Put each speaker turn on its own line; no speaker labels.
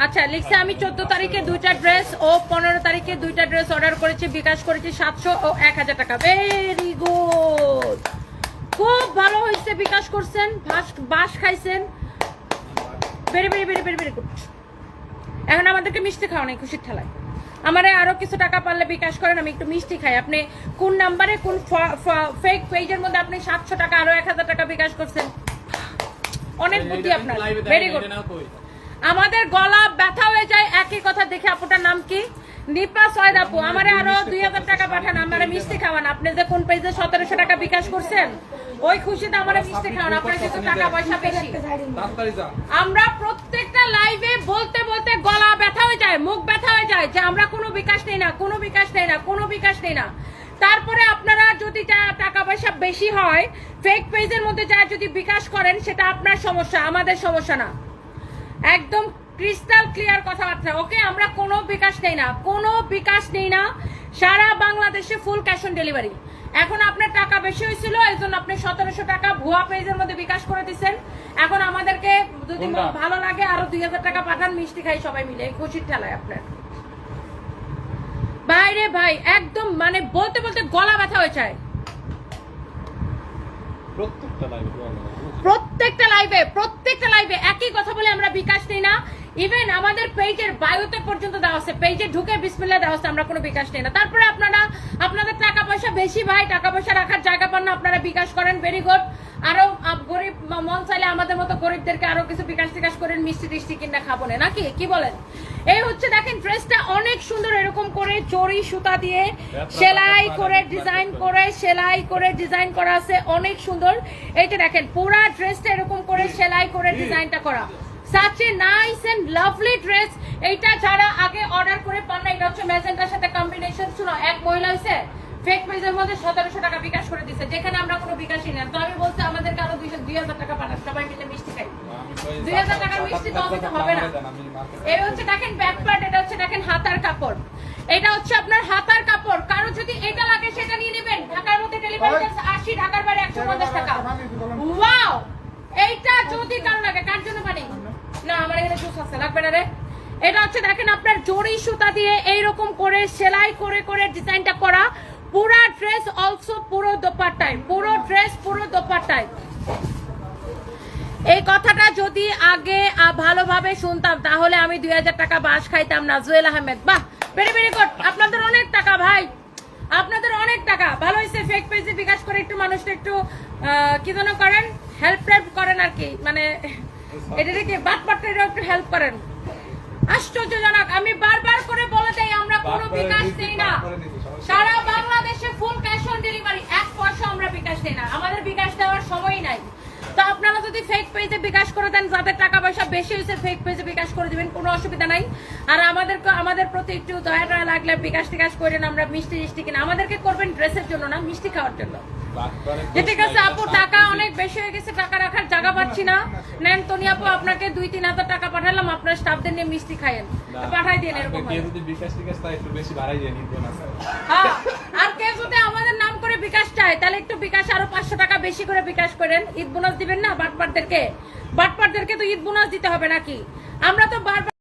আচ্ছা লিখছে আমি 14 তারিখে দুইটা ড্রেস ও 15 তারিখে দুইটা ড্রেস অর্ডার করেছি, বিকাশ করেছি 700 ও 1000 টাকা। ভেরি গুড, খুব ভালো হয়েছে। বিকাশ করছেন, বাস খাইছেন, very very very very very good. এখন আমাদেরকে মিষ্টি খাওয়া নাই খুশির ঠেলায়। আমারে আরো কিছু টাকা পারলে বিকাশ করেন, আমি একটু মিষ্টি খাই। আপনি কোন নাম্বারে কোন ফেক পেজের মধ্যে আপনি 700 টাকা আরো 1000 টাকা বিকাশ করছেন? অনেক বুদ্ধি আপনার, ভেরি গুড। আমাদের গলা ব্যথা হয়ে যায় একই কথা দেখে। আপুটার নাম কি? নিপা সয়দ আপু। আমারে আরো 2000 টাকা পাঠান, আমারে মিষ্টি খাওয়ান। আপনি যে কোন পেজে 1700 টাকা বিকাশ করছেন ওই খুশিতে আমারে মিষ্টি খাওয়ান। আপনার কিছু টাকা পয়সা বেশি। আমরা প্রত্যেকটা লাইভে বলতে বলতে গলা ব্যথা হয়ে যায়, মুখ ব্যথা হয়ে যায় যে আমরা কোনো বিকাশ নেই না, কোনো বিকাশ নেই না, কোনো বিকাশ নেই না। তারপরে আপনারা যদি টাকা পয়সা বেশি হয় ফেক পেজের মধ্যে যা যদি বিকাশ করেন সেটা আপনার সমস্যা, আমাদের সমস্যা না। একদম ক্রিস্টাল ক্লিয়ার কথাবার্তা। ওকে, আমরা কোনো বিকাশ নেই না, কোনো বিকাশ নেই না। সারা বাংলাদেশে ফুল ক্যাশ অন ডেলিভারি। এখন আপনার টাকা বেশি হয়েছিল এই জন্য আপনি 1700 টাকা ভুয়া পেজের মধ্যে বিকাশ করে দিচ্ছেন। এখন আমাদেরকে যদি ভালো লাগে আরো 2000 টাকা পাঠান, মিষ্টি খাই সবাই মিলে, খুশির ঠেলায় আপনার। বাইরে ভাই একদম মানে বলতে বলতে গলা ব্যথা হয়ে যায়। প্রত্যেকটা লাইভে একই কথা বলে আমরা বিকাশ নেই না। ইভেন আমাদের পেজের বায়োতে পর্যন্ত দেওয়া আছে, পেজে ঢুকে বিসমিল্লাহ দেওয়া আছে, আমরা কোনো বিকাশ নেই না। তারপরে আপনারা আপনাদের টাকা পয়সা বেশি ভাই, টাকা পয়সা রাখার জায়গা পান না, আপনারা বিকাশ করেন, ভেরি গুড। আরো গরিব মন চাইলে আমাদের মতো গরিবদেরকে আরো কিছু বিকাশ টিকাশ করেন, মিষ্টি টিষ্টি কিনা খাবো না, নাকি কি বলেন? এই হচ্ছে দেখেন ড্রেসটা অনেক সুন্দর, এরকম করে চড়ি সুতা দিয়ে সেলাই করে ডিজাইন করে সেলাই করে ডিজাইন করা আছে, অনেক সুন্দর। এইটা দেখেন পুরা ড্রেসটা এরকম করে সেলাই করে ডিজাইনটা করা, such a nice and lovely dress। এইটা যারা আগে অর্ডার করে পান না, এটা হচ্ছে ম্যাজেন্টার সাথে কম্বিনেশন ছিল। এক মহিলা হইছে ফেক পেজের মধ্যে 1700 টাকা বিকাশ করে দিছে, যেখানে আমরা কোনো বিকাশই নেই। তো আমি বলছি আমাদেরকে আরো 2000 টাকা পাঠান, সবাই মিলে মিষ্টি খাই। 2000 টাকার মিষ্টি তো দিতে হবে না। এই হচ্ছে দেখেন ব্যাক পার্ট, এটা হচ্ছে দেখেন হাতার কাপড়, এটা হচ্ছে আপনার হাতার কাপড়। কারো যদি এটা লাগে সেটা নিয়ে নেবেন। ঢাকার মধ্যে ডেলিভারি চার্জ 80, ঢাকার বাইরে 150 টাকা। ওয়াও, এইটা যদি কারো লাগে, কার জন্য পানি না, আমার এখানে জুস আছে, লাগবে না রে। এটা হচ্ছে দেখেন আপনার জড়ি সুতা দিয়ে এইরকম করে সেলাই করে করে ডিজাইনটা করা, পুরা ড্রেস অলসো পুরো দোপাট্টায়, পুরো ড্রেস পুরো দোপাট্টায়। এই কথাটা যদি আগে ভালোভাবে শুনতাম তাহলে আমি 2000 টাকা বাস খাইতাম না। জুয়েল আহমেদ, বাহ, ভেরি ভেরি গুড। আপনাদের অনেক টাকা ভাই, আপনাদের অনেক টাকা। ভালো হয়েছে ফেক পেজে বিকাশ করে একটু মানুষটা একটু কি যেন করেন, হেল্প করেন আর কি, মানে এটাকে বাটপাটটা একটু হেল্প করেন। আশ্চর্যজনক, আমি বারবার করে বলে দেই আমরা কোনো বিকাশ দেই না। সারা বাংলাদেশে ফুল ক্যাশ অন ডেলিভারি, 1 পয়সা আমরা বিকাশ দেই না, আমাদের বিকাশ দেওয়ার সময় নাই। তো আপনারা যদি ফেক পেজে বিকাশ করে দেন, যাদের টাকা পয়সা বেশি হয়েছে ফেক পেজে বিকাশ করে দিবেন, কোনো অসুবিধা নাই। আর আমাদের প্রতি একটু দয়া টয়া লাগলে বিকাশ টিকাশ করেন, আমরা মিষ্টি টিষ্টি কিনা। আমাদেরকে করবেন ড্রেসের জন্য না, মিষ্টি খাওয়ার জন্য। ঠিক আছে আপু, টাকা অনেক বেশি হয়ে গেছে, টাকা রাখার জায়গা পাচ্ছি না। নেন তনি আপু, আপনাকে 2-3 হাজার টাকা পাঠালাম, আপনার স্টাফদের নিয়ে মিষ্টি খাইয়েন, পাঠাই দিন। এরকম আর কেউ যদি আমাদের নাম করে বিকাশ চায় তাহলে একটু বিকাশ আরো 500 টাকা বেশি করে বিকাশ করেন। ঈদ বোনাস দিবেন না বাটপারদেরকে, বাটপারদেরকে তো ঈদ বোনাস দিতে হবে নাকি? আমরা তো বারবার